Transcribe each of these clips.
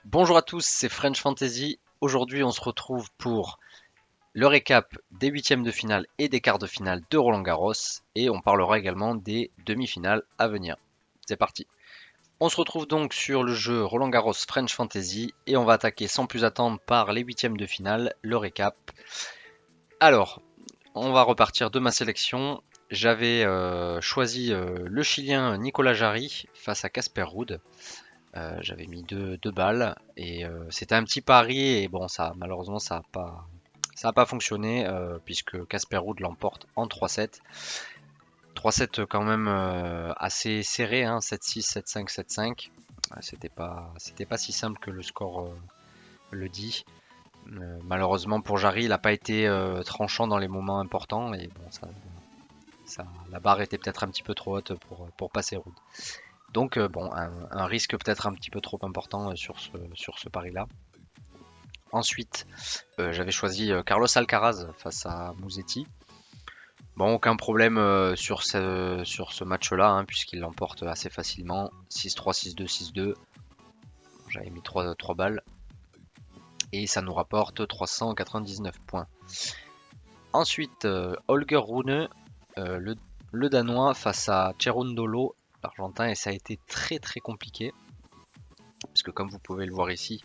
Bonjour à tous, c'est French Fantasy. Aujourd'hui, on se retrouve pour le récap des huitièmes de finale et des quarts de finale de Roland-Garros et on parlera également des demi-finales à venir. C'est parti. On se retrouve donc sur le jeu Roland-Garros French Fantasy et on va attaquer sans plus attendre par les huitièmes de finale, le récap. Alors, on va repartir de ma sélection. J'avais choisi le Chilien Nicolas Jarry face à Casper Ruud. J'avais mis deux balles et c'était un petit pari et bon ça malheureusement ça a pas fonctionné puisque Casper Ruud l'emporte en 3-7. 3-7 quand même assez serré, hein, 7-6, 7-5, 7-5. C'était pas si simple que le score le dit. Malheureusement pour Jarry, il n'a pas été tranchant dans les moments importants et bon la barre était peut-être un petit peu trop haute pour passer Ruud. Donc bon, un risque peut-être un petit peu trop important sur ce pari-là. Ensuite, j'avais choisi Carlos Alcaraz face à Musetti. Bon, aucun problème sur ce match-là, hein, puisqu'il l'emporte assez facilement. 6-3, 6-2, 6-2. J'avais mis 3 balles. Et ça nous rapporte 399 points. Ensuite, Holger Rune, le Danois, face à Cerundolo, l'Argentin, et ça a été très très compliqué. Parce que comme vous pouvez le voir ici,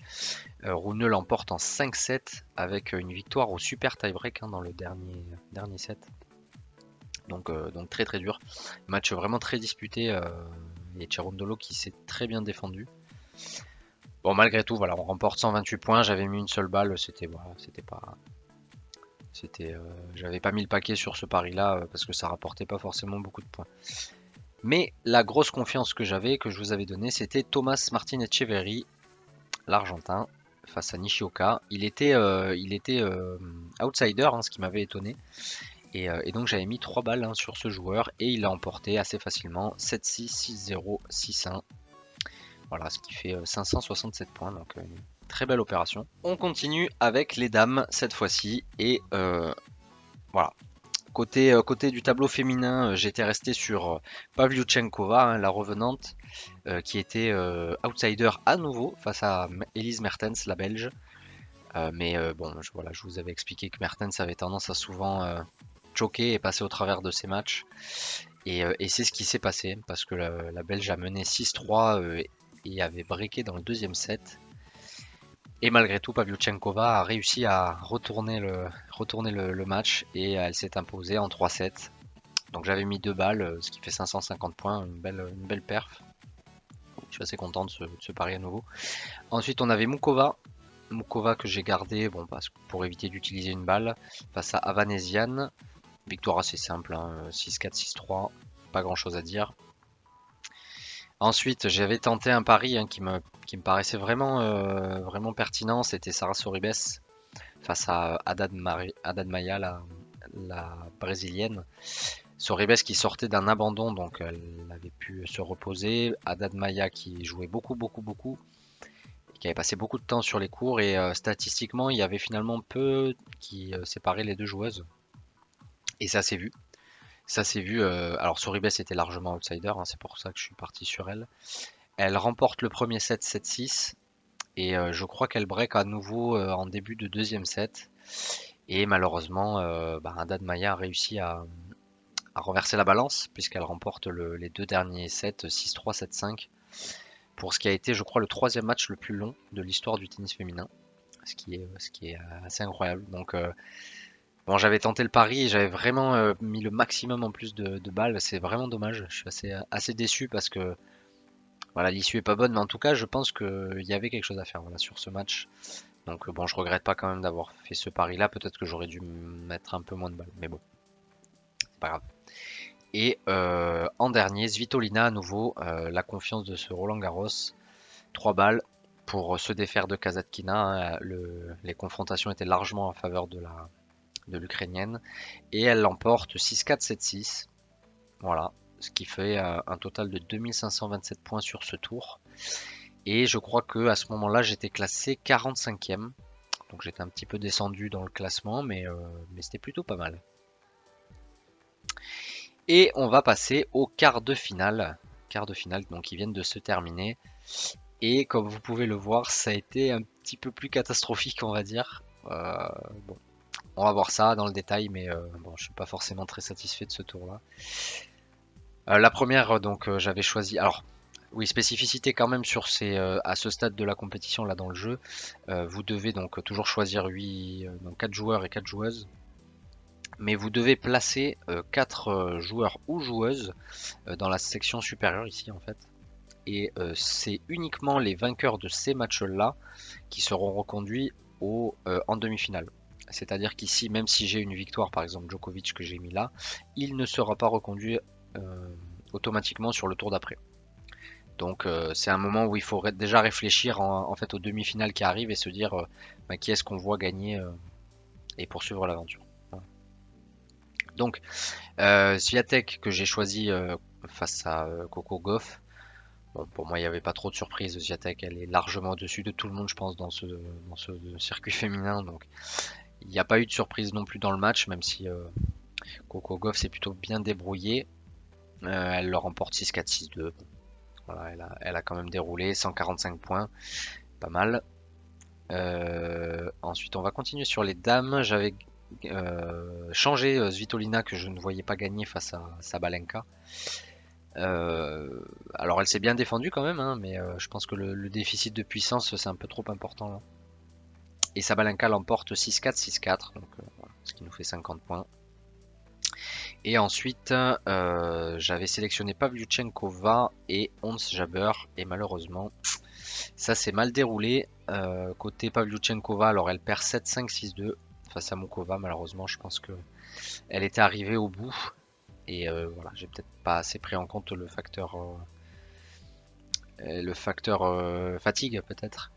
Rune l'emporte en 5-7 avec une victoire au super tie-break, hein, dans le dernier set. Donc très très dur. Match vraiment très disputé et Cerundolo qui s'est très bien défendu. Bon, malgré tout, voilà, on remporte 128 points. J'avais mis une seule balle, j'avais pas mis le paquet sur ce pari-là parce que ça rapportait pas forcément beaucoup de points. Mais la grosse confiance que j'avais, que je vous avais donnée, c'était Thomas Martin Etcheverry, l'Argentin, face à Nishioka. Il était outsider, hein, ce qui m'avait étonné. Et donc j'avais mis 3 balles, hein, sur ce joueur et il l'a emporté assez facilement 7-6, 6-0, 6-1. Voilà, ce qui fait 567 points, donc une très belle opération. On continue avec les dames cette fois-ci et voilà. Côté du tableau féminin, j'étais resté sur Pavlyuchenkova, hein, la revenante, qui était outsider à nouveau face à Elise Mertens, la Belge. Mais bon, voilà, je vous avais expliqué que Mertens avait tendance à souvent choquer et passer au travers de ses matchs. Et c'est ce qui s'est passé, parce que la Belge a mené 6-3 et avait breaké dans le deuxième set. Et malgré tout, Pavlyuchenkova a réussi à retourner le match et elle s'est imposée en 3-7. Donc j'avais mis 2 balles, ce qui fait 550 points, une belle perf. Je suis assez content de ce pari à nouveau. Ensuite, on avait Mukova. Mukova que j'ai gardé pour éviter d'utiliser une balle face à Avanesian. Victoire assez simple, hein, 6-4, 6-3, pas grand chose à dire. Ensuite, j'avais tenté un pari, hein, qui me paraissait vraiment pertinent, c'était Sarah Sorribes face à Haddad Maia, la brésilienne. Sorribes qui sortait d'un abandon, donc elle avait pu se reposer. Haddad Maia qui jouait beaucoup, beaucoup, beaucoup, et qui avait passé beaucoup de temps sur les cours, et statistiquement, il y avait finalement peu qui séparait les deux joueuses. Et ça s'est vu. Alors Sorribes était largement outsider, hein, c'est pour ça que je suis parti sur elle. Elle remporte le premier set 7-6 et je crois qu'elle break à nouveau en début de deuxième set. Et malheureusement, Haddad Maia a réussi à renverser la balance puisqu'elle remporte les deux derniers sets 6-3, 7-5 pour ce qui a été, je crois, le troisième match le plus long de l'histoire du tennis féminin, ce qui est assez incroyable. Donc bon, j'avais tenté le pari et j'avais vraiment mis le maximum en plus de balles. C'est vraiment dommage. Je suis assez déçu parce que voilà, l'issue est pas bonne, mais en tout cas, je pense qu'il y avait quelque chose à faire, voilà, sur ce match. Donc bon, je regrette pas quand même d'avoir fait ce pari-là. Peut-être que j'aurais dû mettre un peu moins de balles, mais bon, c'est pas grave. Et en dernier, Svitolina à nouveau, la confiance de ce Roland Garros, 3 balles pour se défaire de Kasatkina, hein. Les confrontations étaient largement en faveur de l'Ukrainienne et elle l'emporte 6-4, 7-6. Voilà, ce qui fait un total de 2527 points sur ce tour. Et je crois que à ce moment-là, j'étais classé 45e. Donc j'étais un petit peu descendu dans le classement, mais c'était plutôt pas mal. Et on va passer au quart de finale. Quart de finale donc qui viennent de se terminer. Et comme vous pouvez le voir, ça a été un petit peu plus catastrophique, on va dire. Bon, on va voir ça dans le détail, mais bon, je suis pas forcément très satisfait de ce tour-là. La première, donc, j'avais choisi. Alors, oui, spécificité quand même sur à ce stade de la compétition là dans le jeu, vous devez donc toujours choisir donc 4 joueurs et 4 joueuses, mais vous devez placer 4 joueurs ou joueuses dans la section supérieure ici en fait. Et c'est uniquement les vainqueurs de ces matchs-là qui seront reconduits en demi-finale. C'est-à-dire qu'ici, même si j'ai une victoire, par exemple Djokovic que j'ai mis là, il ne sera pas reconduit automatiquement sur le tour d'après. Donc c'est un moment où il faut déjà réfléchir en fait aux demi-finales qui arrivent et se dire bah, qui est-ce qu'on voit gagner et poursuivre l'aventure. Voilà. Donc Swiatek que j'ai choisi face à Coco Gauff. Bon, pour moi, il n'y avait pas trop de surprise. Swiatek, elle est largement au-dessus de tout le monde, je pense, dans ce circuit féminin. Donc, il n'y a pas eu de surprise non plus dans le match, même si Coco Gauff s'est plutôt bien débrouillée. Elle le remporte 6-4, 6-2. Voilà, elle a quand même déroulé 145 points, pas mal. Ensuite, on va continuer sur les dames. J'avais changé Svitolina que je ne voyais pas gagner face à Sabalenka. Alors elle s'est bien défendue quand même, hein, mais je pense que le déficit de puissance c'est un peu trop important là. Et Sabalenka l'emporte 6-4, 6-4, donc voilà, ce qui nous fait 50 points. Et ensuite, j'avais sélectionné Pavlyuchenkova et Ons Jabeur, et malheureusement, ça s'est mal déroulé. Côté Pavlyuchenkova, alors elle perd 7-5, 6-2 face à Mukova, malheureusement, je pense que elle était arrivée au bout. Et voilà, j'ai peut-être pas assez pris en compte le facteur fatigue peut-être.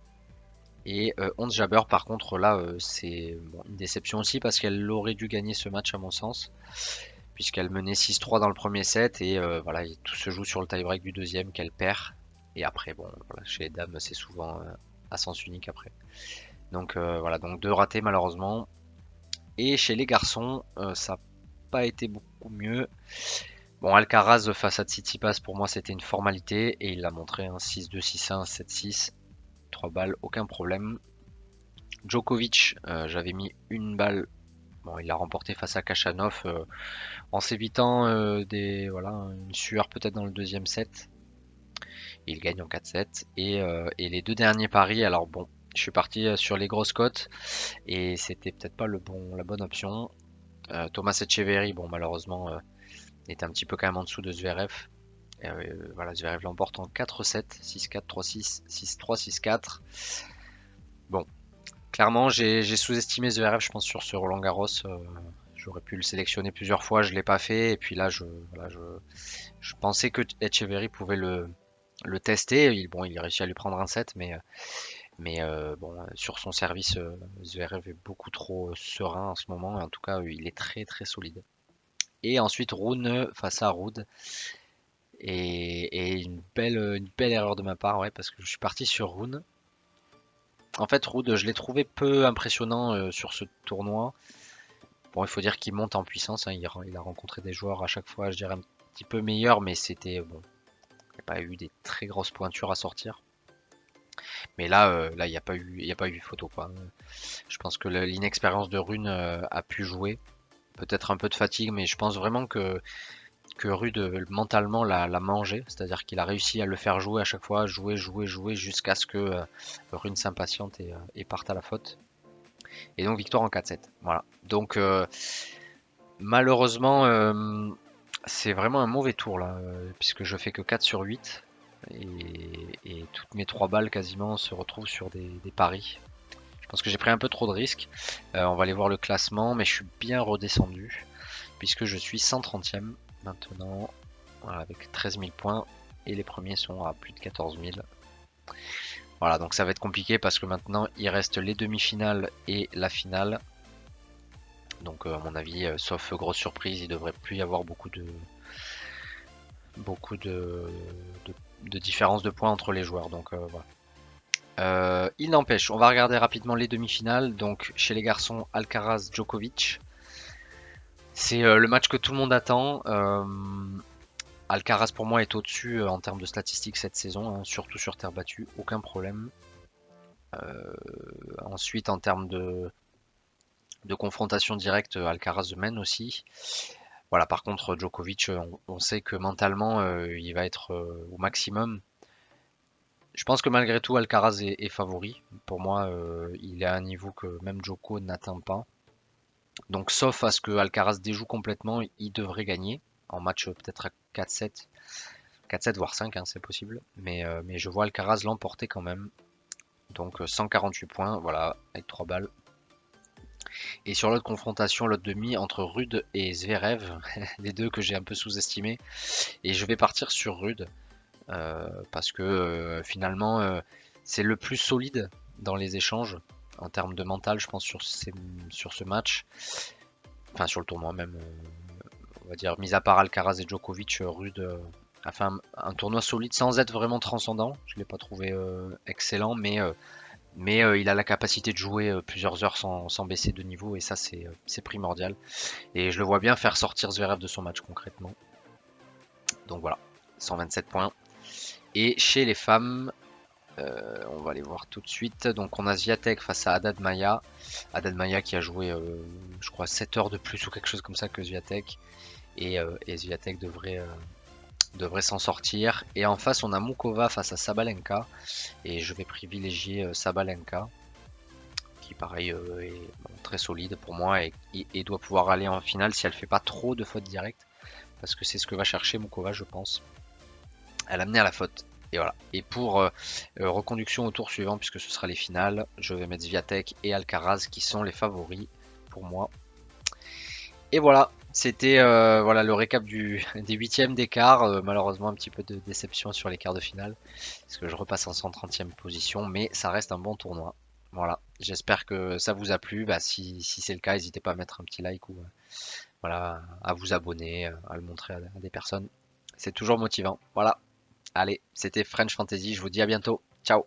Et Ons Jabeur par contre là c'est bon, une déception aussi parce qu'elle aurait dû gagner ce match à mon sens puisqu'elle menait 6-3 dans le premier set et voilà tout se joue sur le tie-break du deuxième qu'elle perd et après bon voilà, chez les dames c'est souvent à sens unique après. Donc voilà donc 2 ratés malheureusement et chez les garçons ça n'a pas été beaucoup mieux. Bon, Alcaraz face à Tsitsipas, pour moi, c'était une formalité et il l'a montré, hein, 6-2, 6-1, 7-6, 3 balles, aucun problème. Djokovic, j'avais mis une balle. Bon, il a remporté face à Kachanov en s'évitant voilà, une sueur peut-être dans le deuxième set. Il gagne en 4-7. Et les 2 derniers paris, alors bon, je suis parti sur les grosses cotes et c'était peut-être pas la bonne option. Thomas Etcheverry, bon, malheureusement, est un petit peu quand même en dessous de Zverev. Voilà, Zverev l'emporte en 4-7, 6-4, 3-6, 6-3, 6-4. Bon, clairement, j'ai sous-estimé Zverev, je pense, sur ce Roland Garros. J'aurais pu le sélectionner plusieurs fois, je l'ai pas fait. Et puis là, voilà, je pensais que Etcheverry pouvait le tester. Bon, il a réussi à lui prendre un set, mais bon, sur son service, Zverev est beaucoup trop serein en ce moment. En tout cas, il est très très solide. Et ensuite, Rune face à Ruud. Et une belle erreur de ma part, ouais, parce que je suis parti sur Rune. En fait, Ruud, je l'ai trouvé peu impressionnant sur ce tournoi. Bon, il faut dire qu'il monte en puissance, hein, il a rencontré des joueurs à chaque fois, je dirais, un petit peu meilleurs, mais c'était bon. Il n'y a pas eu des très grosses pointures à sortir. Mais là, il n'y a pas eu photo, quoi. Je pense que l'inexpérience de Rune a pu jouer. Peut-être un peu de fatigue, mais je pense vraiment que Ruud mentalement l'a mangé, c'est-à-dire qu'il a réussi à le faire jouer à chaque fois, jouer jusqu'à ce que Rune s'impatiente et parte à la faute. Et donc victoire en 4-7. Voilà. Donc malheureusement c'est vraiment un mauvais tour là, puisque je fais que 4 sur 8 et toutes mes 3 balles quasiment se retrouvent sur des paris. Je pense que j'ai pris un peu trop de risques. On va aller voir le classement, mais je suis bien redescendu puisque je suis 130e maintenant, voilà, avec 13 000 points et les premiers sont à plus de 14 000. Voilà, donc ça va être compliqué parce que maintenant il reste les demi-finales et la finale. Donc à mon avis, sauf grosse surprise, il devrait plus y avoir beaucoup de différence de points entre les joueurs. Donc voilà. Il n'empêche, on va regarder rapidement les demi-finales. Donc chez les garçons, Alcaraz, Djokovic. C'est le match que tout le monde attend. Alcaraz pour moi est au-dessus en termes de statistiques cette saison, hein, surtout sur terre battue, aucun problème. Ensuite, en termes de confrontation directe, Alcaraz mène aussi. Voilà, par contre, Djokovic, on sait que mentalement, il va être au maximum. Je pense que malgré tout, Alcaraz est favori. Pour moi, il est à un niveau que même Djoko n'atteint pas. Donc, sauf à ce que Alcaraz déjoue complètement, il devrait gagner en match peut-être à 4-7. 4-7 voire 5, hein, c'est possible. Mais je vois Alcaraz l'emporter quand même. Donc 148 points, voilà, avec 3 balles. Et sur l'autre confrontation, l'autre demi entre Rude et Zverev, les deux que j'ai un peu sous-estimés. Et je vais partir sur Rude, parce que finalement, c'est le plus solide dans les échanges, en termes de mental, je pense, sur ce match. Enfin, sur le tournoi même, on va dire, mis à part Alcaraz et Djokovic, Rude a fait un tournoi solide sans être vraiment transcendant. Je ne l'ai pas trouvé excellent, mais il a la capacité de jouer plusieurs heures sans baisser de niveau et ça c'est primordial. Et je le vois bien faire sortir Zverev de son match concrètement. Donc voilà, 127 points. Et chez les femmes, on va aller voir tout de suite. Donc on a Swiatek face à Haddad Maia. Haddad Maia qui a joué je crois 7 heures de plus ou quelque chose comme ça que Swiatek. Et Swiatek devrait s'en sortir. Et en face on a Mukova face à Sabalenka. Et je vais privilégier Sabalenka, qui pareil est très solide pour moi et doit pouvoir aller en finale si elle fait pas trop de fautes directes, parce que c'est ce que va chercher Mukova, je pense. Elle a mené à la faute. Et voilà. Et pour reconduction au tour suivant, puisque ce sera les finales, je vais mettre Swiatek et Alcaraz qui sont les favoris pour moi. Et voilà, c'était voilà le récap des huitièmes d'écart. Malheureusement un petit peu de déception sur les quarts de finale, parce que je repasse en 130e position, mais ça reste un bon tournoi. Voilà, j'espère que ça vous a plu. Bah, si c'est le cas, n'hésitez pas à mettre un petit like ou voilà, à vous abonner, à le montrer à des personnes. C'est toujours motivant. Voilà, allez, c'était French Fantasy, je vous dis à bientôt. Ciao.